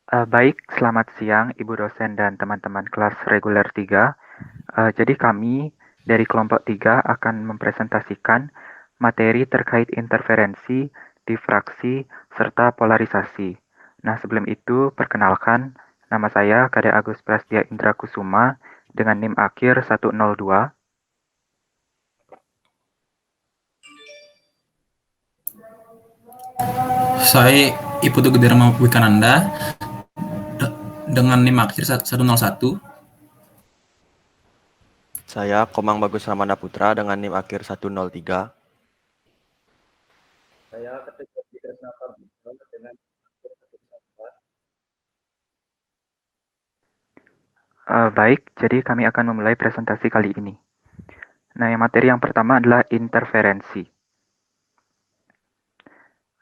Baik, selamat siang Ibu dosen dan teman-teman kelas reguler 3. Jadi kami dari kelompok 3 akan mempresentasikan materi terkait interferensi, difraksi, serta polarisasi. Nah, sebelum itu perkenalkan, nama saya Kade Agus Prastia Indra Kusuma dengan NIM akhir 102. Saya Iputu Gederma Wikananda dengan NIM akhir 101. Saya Komang Bagus Ramana Putra dengan NIM akhir 103. Saya Ketua Kresna Pambito dengan akhir 114. Baik, jadi kami akan memulai presentasi kali ini. Nah, materi yang pertama adalah interferensi.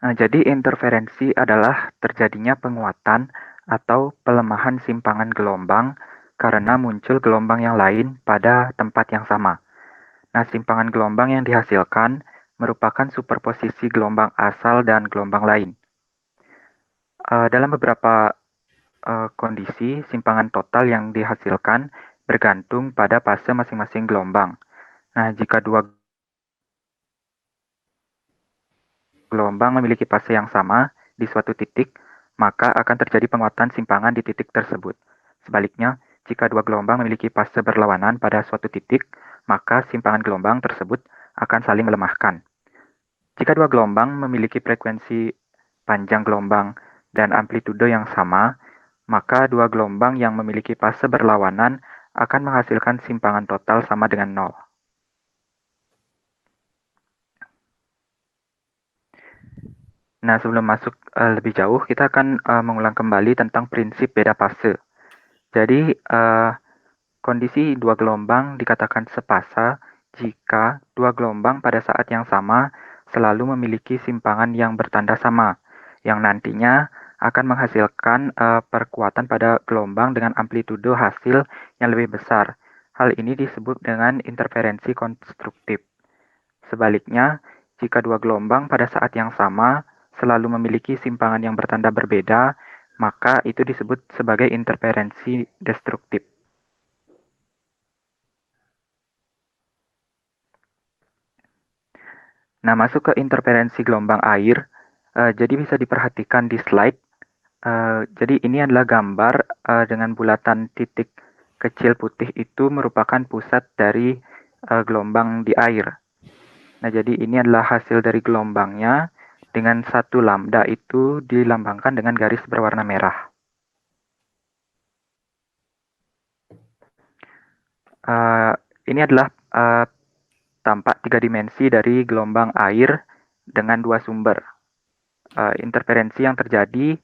Nah, jadi interferensi adalah terjadinya penguatan atau pelemahan simpangan gelombang karena muncul gelombang yang lain pada tempat yang sama. Nah, simpangan gelombang yang dihasilkan merupakan superposisi gelombang asal dan gelombang lain. Dalam beberapa kondisi, simpangan total yang dihasilkan bergantung pada fase masing-masing gelombang. Nah, jika dua gelombang memiliki fase yang sama di suatu titik, maka akan terjadi penguatan simpangan di titik tersebut. Sebaliknya, jika dua gelombang memiliki fase berlawanan pada suatu titik, maka simpangan gelombang tersebut akan saling melemahkan. Jika dua gelombang memiliki frekuensi panjang gelombang dan amplitudo yang sama, maka dua gelombang yang memiliki fase berlawanan akan menghasilkan simpangan total sama dengan nol. Nah, sebelum masuk lebih jauh, kita akan mengulang kembali tentang prinsip beda fase. Jadi, kondisi dua gelombang dikatakan sepasa jika dua gelombang pada saat yang sama selalu memiliki simpangan yang bertanda sama, yang nantinya akan menghasilkan perkuatan pada gelombang dengan amplitudo hasil yang lebih besar. Hal ini disebut dengan interferensi konstruktif. Sebaliknya, jika dua gelombang pada saat yang sama selalu memiliki simpangan yang bertanda berbeda, maka itu disebut sebagai interferensi destruktif. Nah, masuk ke interferensi gelombang air. Jadi bisa diperhatikan di slide. Jadi ini adalah gambar dengan bulatan titik kecil putih itu merupakan pusat dari gelombang di air. Nah, jadi ini adalah hasil dari gelombangnya dengan satu lambda itu dilambangkan dengan garis berwarna merah. Ini adalah tampak tiga dimensi dari gelombang air dengan dua sumber. Interferensi yang terjadi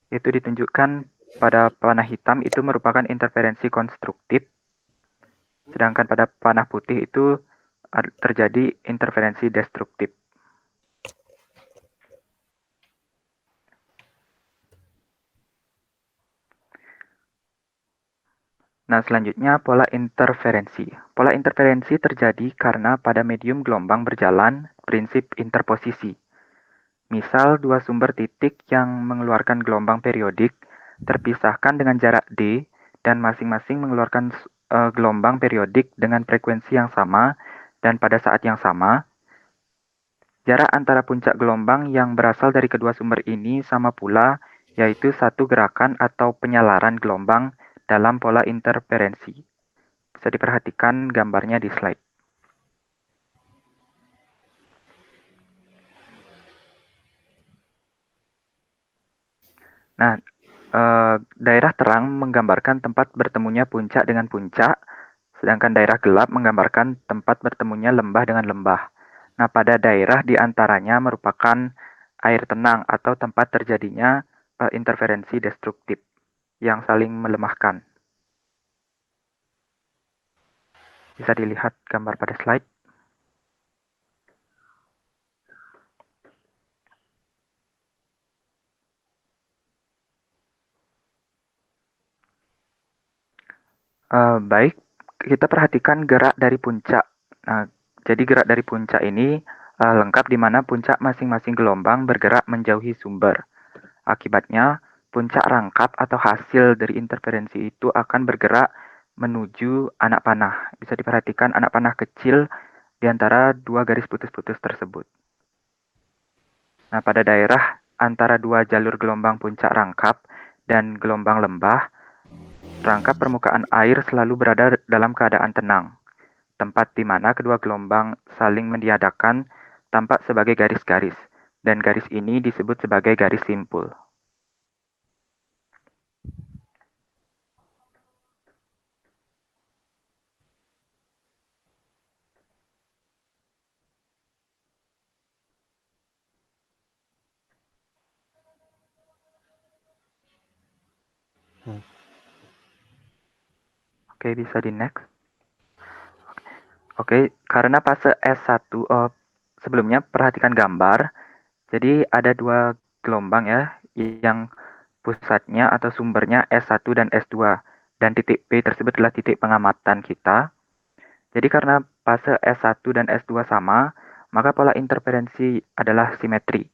itu ditunjukkan pada panah hitam itu merupakan interferensi konstruktif, sedangkan pada panah putih itu terjadi interferensi destruktif. Nah, selanjutnya pola interferensi. Pola interferensi terjadi karena pada medium gelombang berjalan prinsip interposisi. Misal dua sumber titik yang mengeluarkan gelombang periodik terpisahkan dengan jarak d dan masing-masing mengeluarkan gelombang periodik dengan frekuensi yang sama dan pada saat yang sama. Jarak antara puncak gelombang yang berasal dari kedua sumber ini sama pula, yaitu satu gerakan atau penyalaran gelombang dalam pola interferensi. Bisa diperhatikan gambarnya di slide. Nah, daerah terang menggambarkan tempat bertemunya puncak dengan puncak, sedangkan daerah gelap menggambarkan tempat bertemunya lembah dengan lembah. Nah, pada daerah di antaranya merupakan air tenang atau tempat terjadinya interferensi destruktif yang saling melemahkan. Bisa dilihat gambar pada slide. Baik, kita perhatikan gerak dari puncak. Nah, jadi gerak dari puncak ini lengkap di mana puncak masing-masing gelombang bergerak menjauhi sumber. Akibatnya, puncak rangkap atau hasil dari interferensi itu akan bergerak menuju anak panah. Bisa diperhatikan anak panah kecil di antara dua garis putus-putus tersebut. Nah, pada daerah antara dua jalur gelombang puncak rangkap dan gelombang lembah, rangkap permukaan air selalu berada dalam keadaan tenang. Tempat di mana kedua gelombang saling meniadakan tampak sebagai garis-garis, dan garis ini disebut sebagai garis simpul. Oke, bisa di next. Oke, karena fase S1, sebelumnya perhatikan gambar. Jadi ada dua gelombang ya, yang pusatnya atau sumbernya S1 dan S2. Dan titik P tersebut adalah titik pengamatan kita. Jadi karena fase S1 dan S2 sama, maka pola interferensi adalah simetri.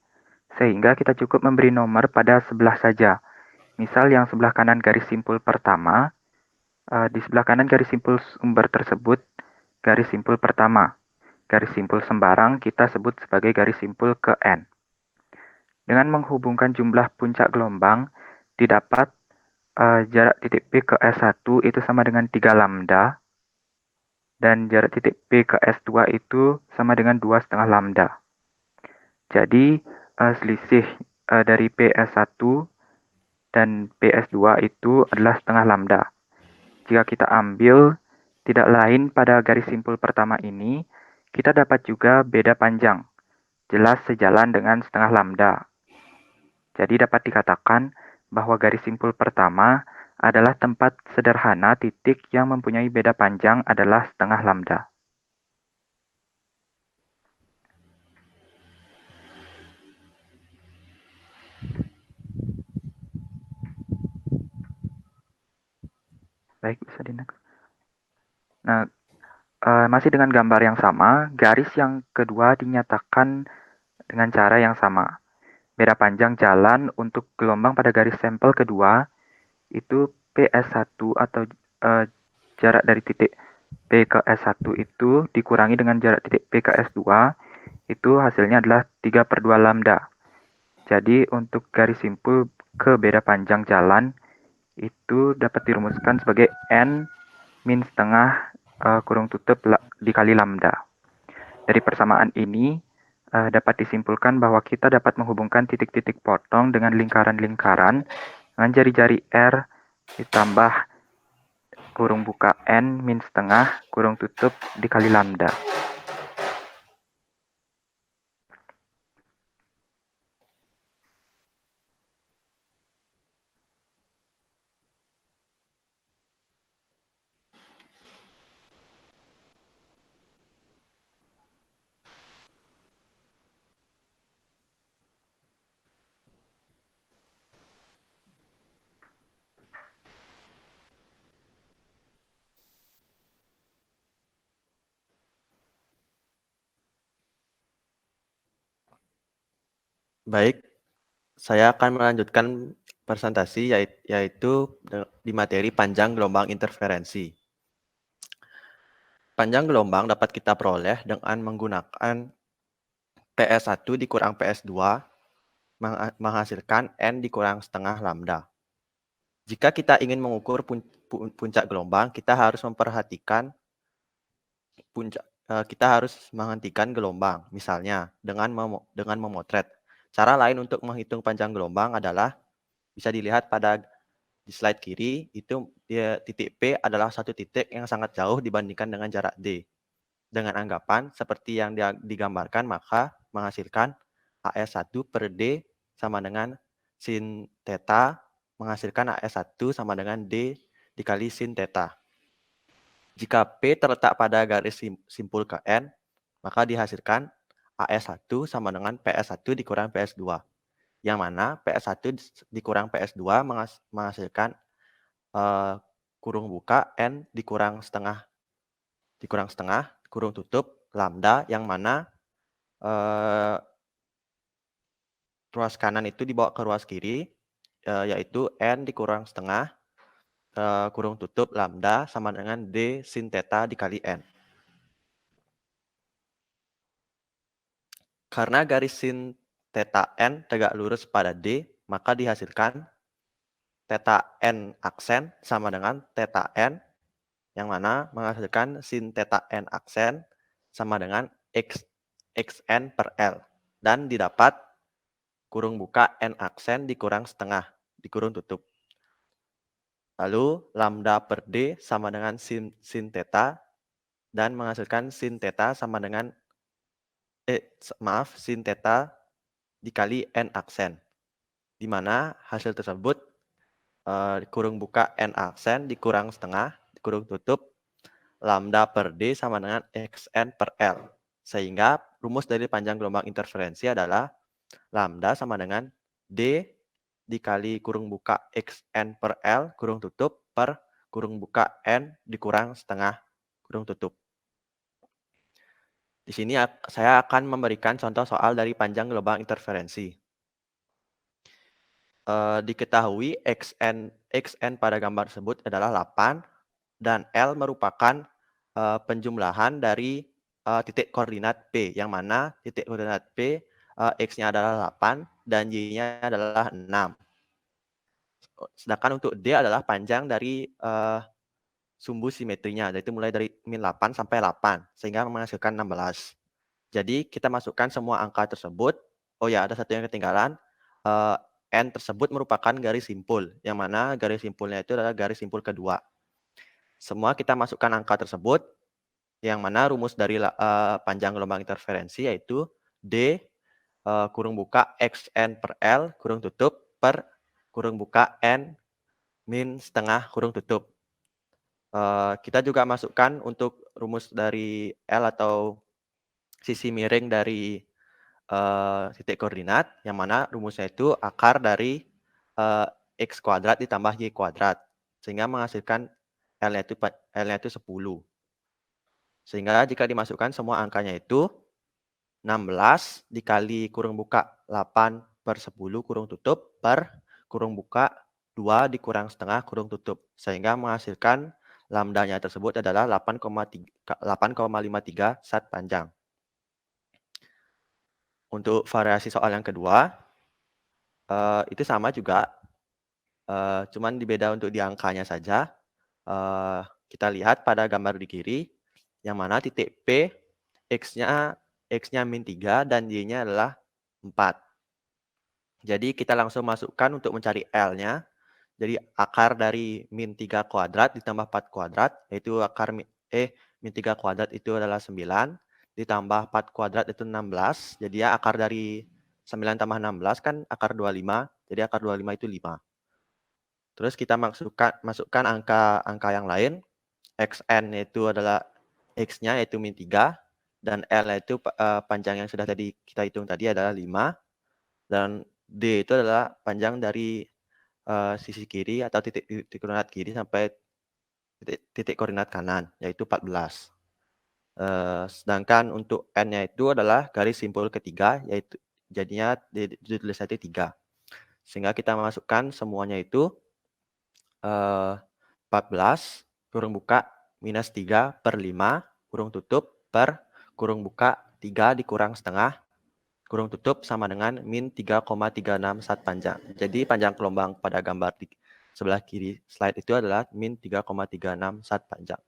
Sehingga kita cukup memberi nomor pada sebelah saja. Misal yang sebelah kanan garis simpul pertama, di sebelah kanan garis simpul sumber tersebut, garis simpul pertama. Garis simpul sembarang kita sebut sebagai garis simpul ke N. Dengan menghubungkan jumlah puncak gelombang, didapat jarak titik P ke S1 itu sama dengan 3 lambda, dan jarak titik P ke S2 itu sama dengan 2,5 lambda. Jadi, selisih dari PS1 dan PS2 itu adalah setengah lambda. Jika kita ambil tidak lain pada garis simpul pertama ini, kita dapat juga beda panjang, jelas sejalan dengan setengah lambda. Jadi dapat dikatakan bahwa garis simpul pertama adalah tempat sederhana titik yang mempunyai beda panjang adalah setengah lambda. Baik, bisa di next. Nah, masih dengan gambar yang sama, garis yang kedua dinyatakan dengan cara yang sama. Beda panjang jalan untuk gelombang pada garis sampel kedua itu PS1 atau jarak dari titik P ke S1 itu dikurangi dengan jarak titik P ke S2, itu hasilnya adalah 3/2 lambda. Jadi untuk garis simpul ke beda panjang jalan itu dapat dirumuskan sebagai N min setengah kurung tutup dikali lambda. Dari persamaan ini dapat disimpulkan bahwa kita dapat menghubungkan titik-titik potong dengan lingkaran-lingkaran dengan jari-jari R ditambah kurung buka N min setengah kurung tutup dikali lambda. Baik, saya akan melanjutkan presentasi yaitu di materi panjang gelombang interferensi. Panjang gelombang dapat kita peroleh dengan menggunakan PS1 dikurang PS2 menghasilkan N dikurang setengah lambda. Jika kita ingin mengukur puncak gelombang, kita harus memperhatikan kita harus menghentikan gelombang, misalnya dengan memotret. Cara lain untuk menghitung panjang gelombang adalah bisa dilihat di slide kiri, itu titik P adalah satu titik yang sangat jauh dibandingkan dengan jarak D. Dengan anggapan seperti yang digambarkan, maka menghasilkan AS1 per D sama dengan sin theta, menghasilkan AS1 sama dengan D dikali sin theta. Jika P terletak pada garis simpul ke N, maka dihasilkan AS1 sama dengan PS1 dikurang PS2. Yang mana PS1 dikurang PS2 menghasilkan kurung buka N dikurang setengah kurung tutup lambda, yang mana ruas kanan itu dibawa ke ruas kiri, yaitu N dikurang setengah kurung tutup lambda sama dengan D sin theta dikali N. Karena garis sin theta N tegak lurus pada D, maka dihasilkan theta N aksen sama dengan theta N, yang mana menghasilkan sin theta N aksen sama dengan xn per L. Dan didapat kurung buka N aksen dikurang setengah, dikurung tutup. Lalu lambda per D sama dengan sin theta, dan menghasilkan sin theta sama dengan sin theta dikali N aksen, di mana hasil tersebut kurung buka N aksen dikurang setengah, dikurung tutup, lambda per D sama dengan xn per L. Sehingga rumus dari panjang gelombang interferensi adalah lambda sama dengan D dikali kurung buka xn per L kurung tutup per kurung buka N dikurang setengah kurung tutup. Di sini saya akan memberikan contoh soal dari panjang gelombang interferensi. Diketahui xn pada gambar tersebut adalah 8 dan L merupakan penjumlahan dari titik koordinat P, yang mana titik koordinat P X-nya adalah 8 dan Y-nya adalah 6. Sedangkan untuk D adalah panjang dari sumbu simetrinya, yaitu mulai dari min 8 sampai 8, sehingga menghasilkan 16. Jadi kita masukkan semua angka tersebut. Oh ya, ada satu yang ketinggalan. N tersebut merupakan garis simpul, yang mana garis simpulnya itu adalah garis simpul kedua. Semua kita masukkan angka tersebut, yang mana rumus dari panjang gelombang interferensi yaitu D kurung buka xn per L kurung tutup per kurung buka N min setengah kurung tutup. Kita juga masukkan untuk rumus dari L atau sisi miring dari titik koordinat, yang mana rumusnya itu akar dari X kuadrat ditambah Y kuadrat, sehingga menghasilkan L-nya itu 10. Sehingga jika dimasukkan semua angkanya itu 16 dikali kurung buka 8 per 10 kurung tutup per kurung buka 2 dikurang setengah kurung tutup. Sehingga menghasilkan lambdanya tersebut adalah 8,53 sat panjang. Untuk variasi soal yang kedua, itu sama juga, cuman dibeda untuk di angkanya saja. Kita lihat pada gambar di kiri, yang mana titik P, X-nya min 3 dan Y-nya adalah 4. Jadi kita langsung masukkan untuk mencari L-nya. Jadi akar dari min 3 kuadrat ditambah 4 kuadrat, yaitu akar min 3 kuadrat itu adalah 9, ditambah 4 kuadrat itu 16. Jadi ya akar dari 9 tambah 16 kan akar 25. Jadi akar 25 itu 5. Terus kita masukkan angka yang lain. Xn itu adalah X-nya yaitu min 3. Dan L itu panjang yang sudah tadi kita hitung tadi adalah 5. Dan D itu adalah panjang dari sisi kiri atau titik koordinat kiri sampai titik koordinat kanan, yaitu 14. Sedangkan untuk N-nya itu adalah garis simpul ketiga, yaitu jadinya ditulis saja 3. Sehingga kita masukkan semuanya itu 14 kurung buka minus 3 per 5 kurung tutup per kurung buka 3 dikurang setengah kurung tutup sama dengan min 3,36 sat panjang. Jadi panjang gelombang pada gambar di sebelah kiri slide itu adalah min 3,36 sat panjang.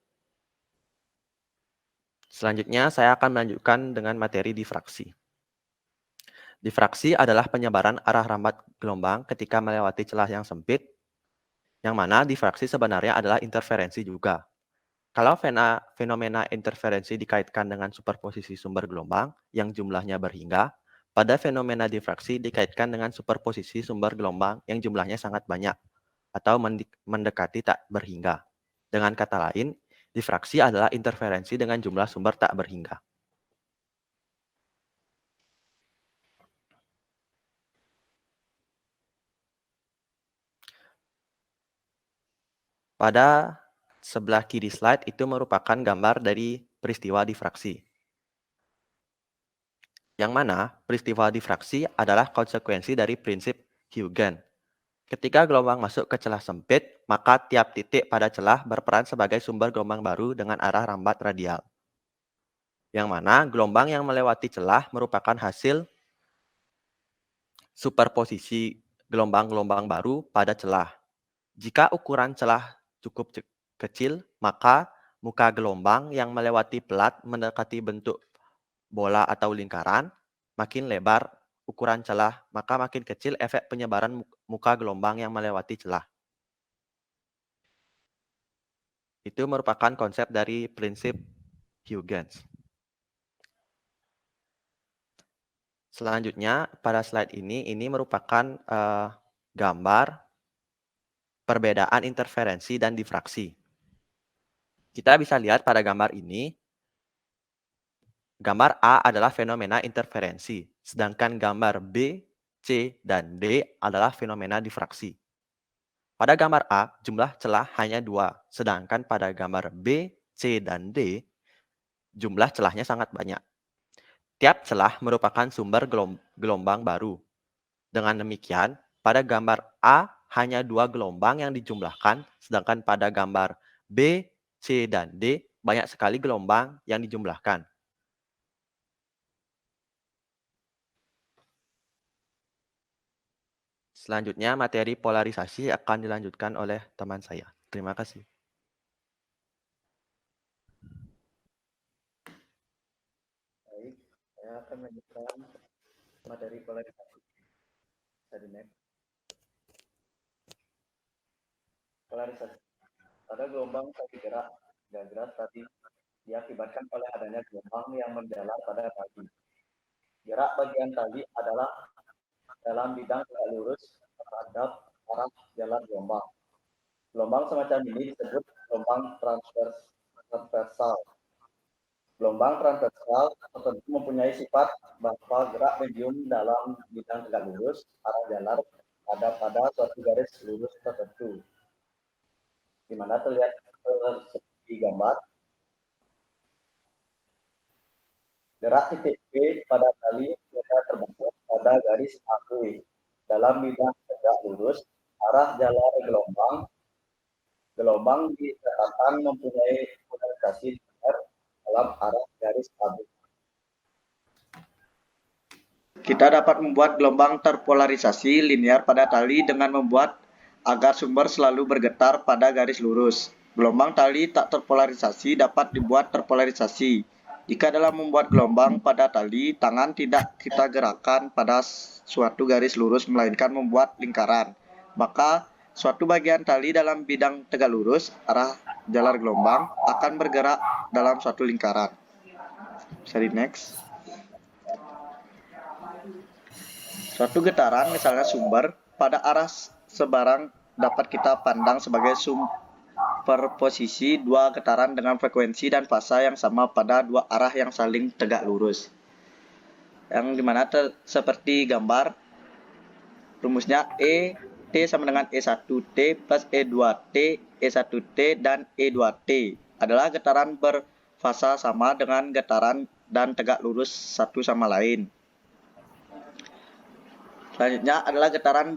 Selanjutnya saya akan melanjutkan dengan materi difraksi. Difraksi adalah penyebaran arah rambat gelombang ketika melewati celah yang sempit, yang mana difraksi sebenarnya adalah interferensi juga. Kalau fenomena interferensi dikaitkan dengan superposisi sumber gelombang yang jumlahnya berhingga, pada fenomena difraksi dikaitkan dengan superposisi sumber gelombang yang jumlahnya sangat banyak atau mendekati tak berhingga. Dengan kata lain, difraksi adalah interferensi dengan jumlah sumber tak berhingga. Pada sebelah kiri slide itu merupakan gambar dari peristiwa difraksi. Yang mana peristiwa difraksi adalah konsekuensi dari prinsip Huygens. Ketika gelombang masuk ke celah sempit, maka tiap titik pada celah berperan sebagai sumber gelombang baru dengan arah rambat radial. Yang mana gelombang yang melewati celah merupakan hasil superposisi gelombang-gelombang baru pada celah. Jika ukuran celah cukup kecil, maka muka gelombang yang melewati pelat mendekati bentuk bola atau lingkaran. Makin lebar ukuran celah, maka makin kecil efek penyebaran muka gelombang yang melewati celah. Itu merupakan konsep dari prinsip Huygens. Selanjutnya, pada slide ini merupakan gambar perbedaan interferensi dan difraksi. Kita bisa lihat pada gambar ini, gambar A adalah fenomena interferensi, sedangkan gambar B, C, dan D adalah fenomena difraksi. Pada gambar A, jumlah celah hanya 2, sedangkan pada gambar B, C, dan D, jumlah celahnya sangat banyak. Tiap celah merupakan sumber gelombang baru. Dengan demikian, pada gambar A hanya 2 gelombang yang dijumlahkan, sedangkan pada gambar B, C, dan D banyak sekali gelombang yang dijumlahkan. Selanjutnya, materi polarisasi akan dilanjutkan oleh teman saya. Terima kasih. Baik, saya akan melanjutkan materi polarisasi. Jadi next. Polarisasi. Pada gelombang tali gerak tadi diakibatkan oleh adanya gelombang yang menjalar pada tali. Gerak bagian tali adalah dalam bidang tegak lurus terhadap arah jalan gelombang. Gelombang semacam ini disebut gelombang transversal. Gelombang transversal tertentu mempunyai sifat bahwa gerak medium dalam bidang tegak lurus arah jalan ada pada suatu garis lurus tertentu. Di mana terlihat di gambar. Gerak titik P pada tali terbentuk pada garis AB dalam bidang tegak lurus arah jalan gelombang. Gelombang dikatakan mempunyai polarisasi dalam arah garis AB. Kita dapat membuat gelombang terpolarisasi linear pada tali dengan membuat agar sumber selalu bergetar pada garis lurus. Gelombang tali tak terpolarisasi dapat dibuat terpolarisasi. Jika dalam membuat gelombang pada tali, tangan tidak kita gerakan pada suatu garis lurus, melainkan membuat lingkaran. Maka, suatu bagian tali dalam bidang tegak lurus, arah jalan gelombang, akan bergerak dalam suatu lingkaran. Seri next. Suatu getaran, misalnya sumber, pada arah sebarang dapat kita pandang sebagai superposisi dua getaran dengan frekuensi dan fasa yang sama pada dua arah yang saling tegak lurus. Yang dimana seperti gambar, rumusnya T sama dengan E1T plus E2T, E1T, dan E2T adalah getaran berfasa sama dengan getaran dan tegak lurus satu sama lain. Selanjutnya adalah getaran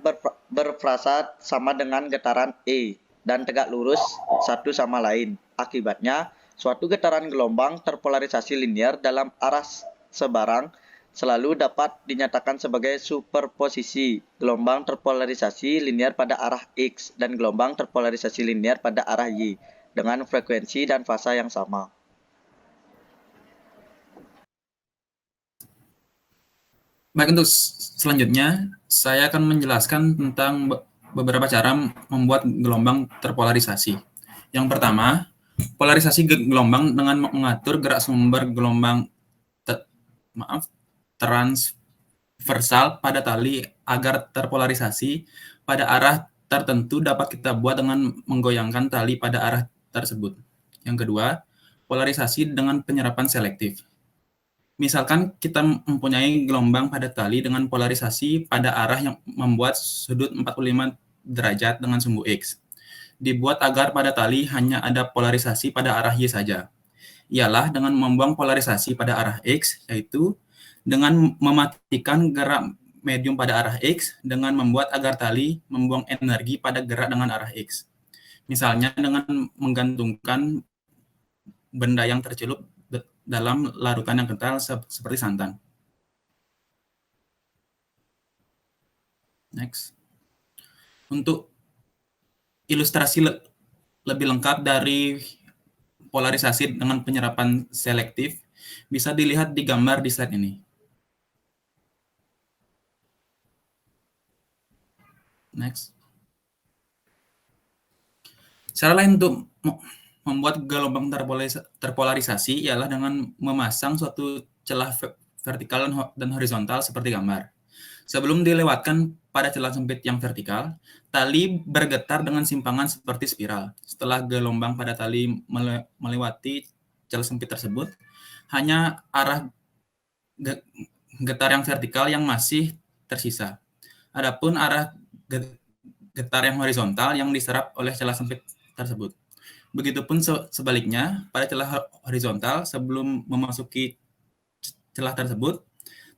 berfasa sama dengan getaran E dan tegak lurus satu sama lain. Akibatnya, suatu getaran gelombang terpolarisasi linear dalam arah sebarang selalu dapat dinyatakan sebagai superposisi gelombang terpolarisasi linear pada arah X dan gelombang terpolarisasi linear pada arah Y dengan frekuensi dan fasa yang sama. Baik, untuk selanjutnya, saya akan menjelaskan tentang beberapa cara membuat gelombang terpolarisasi. Yang pertama, polarisasi gelombang dengan mengatur gerak sumber gelombang transversal pada tali agar terpolarisasi pada arah tertentu dapat kita buat dengan menggoyangkan tali pada arah tersebut. Yang kedua, polarisasi dengan penyerapan selektif. Misalkan kita mempunyai gelombang pada tali dengan polarisasi pada arah yang membuat sudut 45 derajat dengan sumbu X. Dibuat agar pada tali hanya ada polarisasi pada arah Y saja. Ialah dengan membuang polarisasi pada arah X, yaitu dengan mematikan gerak medium pada arah X dengan membuat agar tali membuang energi pada gerak dengan arah X. Misalnya dengan menggantungkan benda yang tercelup dalam larutan yang kental seperti santan. Next. Untuk ilustrasi lebih lengkap dari polarisasi dengan penyerapan selektif, bisa dilihat di gambar di slide ini. Next. Cara lain untuk membuat gelombang terpolarisasi ialah dengan memasang suatu celah vertikal dan horizontal seperti gambar. Sebelum dilewatkan pada celah sempit yang vertikal, tali bergetar dengan simpangan seperti spiral. Setelah gelombang pada tali melewati celah sempit tersebut, hanya arah getar yang vertikal yang masih tersisa. Adapun arah getar yang horizontal yang diserap oleh celah sempit tersebut. Begitupun sebaliknya, pada celah horizontal sebelum memasuki celah tersebut,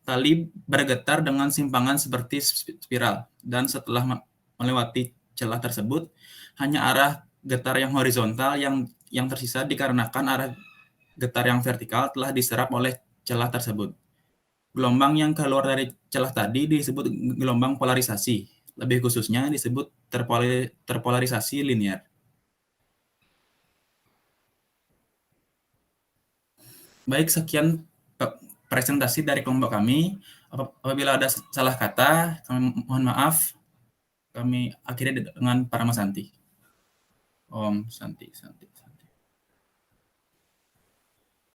tali bergetar dengan simpangan seperti spiral, dan setelah melewati celah tersebut, hanya arah getar yang horizontal yang tersisa dikarenakan arah getar yang vertikal telah diserap oleh celah tersebut. Gelombang yang keluar dari celah tadi disebut gelombang polarisasi, lebih khususnya disebut terpolarisasi linear. Baik, sekian presentasi dari kelompok kami. Apabila ada salah kata, kami mohon maaf. Kami akhiri dengan Paramasanti. Om Santi Santi.